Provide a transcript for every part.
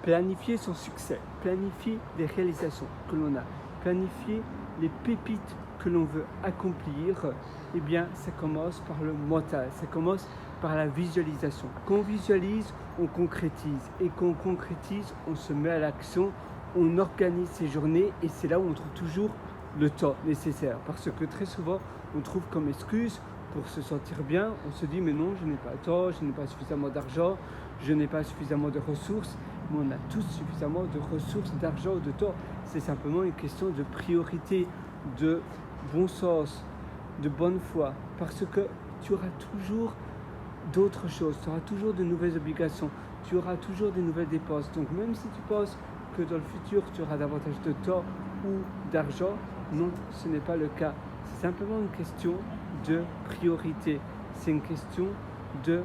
Planifier son succès, planifier les réalisations que l'on a, planifier les pépites que l'on veut accomplir, eh bien ça commence par le mental, ça commence par la visualisation. Quand on visualise, on concrétise, et quand on concrétise, on se met à l'action, on organise ses journées, et c'est là où on trouve toujours le temps nécessaire, parce que très souvent on trouve comme excuse pour se sentir bien, on se dit mais non, je n'ai pas le temps, je n'ai pas suffisamment d'argent, je n'ai pas suffisamment de ressources. Mais on a tous suffisamment de ressources, d'argent ou de temps. C'est simplement une question de priorité, de bon sens, de bonne foi, parce que tu auras toujours d'autres choses, tu auras toujours de nouvelles obligations, tu auras toujours de nouvelles dépenses. Donc même si tu penses que dans le futur tu auras davantage de temps ou d'argent, non, ce n'est pas le cas. C'est simplement une question de priorité, c'est une question de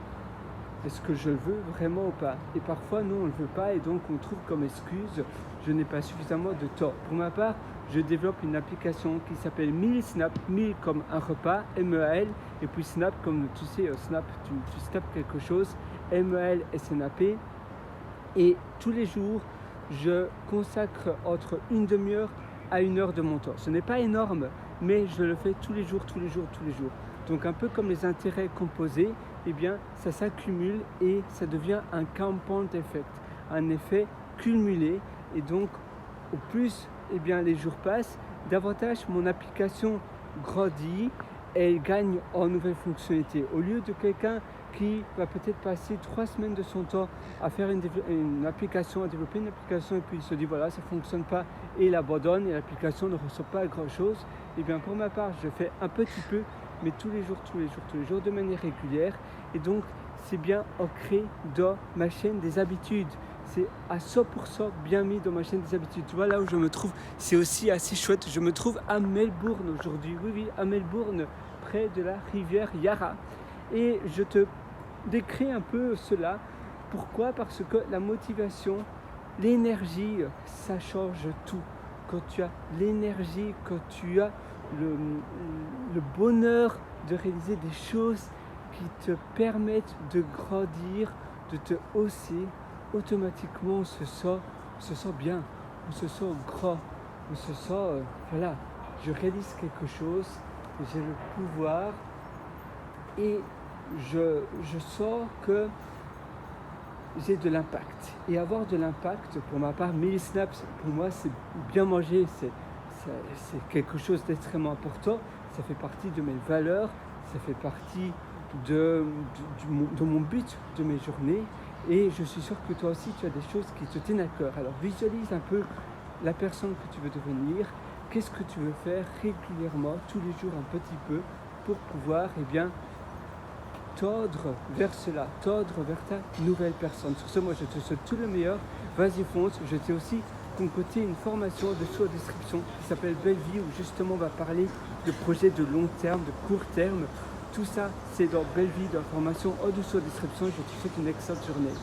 est-ce que je le veux vraiment ou pas? Et parfois, nous, on ne le veut pas et donc on trouve comme excuse je n'ai pas suffisamment de temps. Pour ma part, je développe une application qui s'appelle Meal Snap, Meal comme un repas, M-E-A-L, et puis Snap comme tu sais, Snap, tu snaps quelque chose, M-E-L, S-N-A-P. Et tous les jours, je consacre entre une demi-heure à 1 heure de mon temps. Ce n'est pas énorme, mais je le fais tous les jours. Donc un peu comme les intérêts composés, eh bien ça s'accumule et ça devient un compound effect, un effet cumulé. Et donc au plus les jours passent, davantage mon application grandit et elle gagne en nouvelles fonctionnalités. Au lieu de quelqu'un qui va peut-être passer 3 semaines de son temps à faire une application, à développer une application et puis il se dit voilà ça ne fonctionne pas et il abandonne et l'application ne ressort pas grand chose. Et bien pour ma part je fais un petit peu mais tous les jours de manière régulière et donc c'est bien ancré dans ma chaîne des habitudes. C'est à 100% bien mis dans ma chaîne des habitudes. Tu vois là où je me trouve, c'est aussi assez chouette. Je me trouve à Melbourne aujourd'hui. Oui, à Melbourne, près de la rivière Yarra. Et je te décris un peu cela. Pourquoi? Parce que la motivation, l'énergie, ça change tout. Quand tu as l'énergie, quand tu as le bonheur de réaliser des choses qui te permettent de grandir, de te hausser, automatiquement on se sent bien, on se sent grand, on se sent, voilà, je réalise quelque chose, j'ai le pouvoir et je sens que j'ai de l'impact. Et avoir de l'impact, pour ma part, Meal Snaps, pour moi, c'est bien manger, c'est quelque chose d'extrêmement important. Ça fait partie de mes valeurs, ça fait partie de mon but de mes journées. Et je suis sûr que toi aussi, tu as des choses qui te tiennent à cœur. Alors visualise un peu la personne que tu veux devenir, qu'est-ce que tu veux faire régulièrement, tous les jours un petit peu, pour pouvoir tordre vers cela, tordre vers ta nouvelle personne. Sur ce, moi je te souhaite tout le meilleur, vas-y fonce. Je t'ai aussi concocté une formation dessous en description qui s'appelle Belle Vie, où justement on va parler de projets de long terme, de court terme. Tout ça c'est dans Belle Vie, dans la formation en dessous en description. Je te souhaite une excellente journée.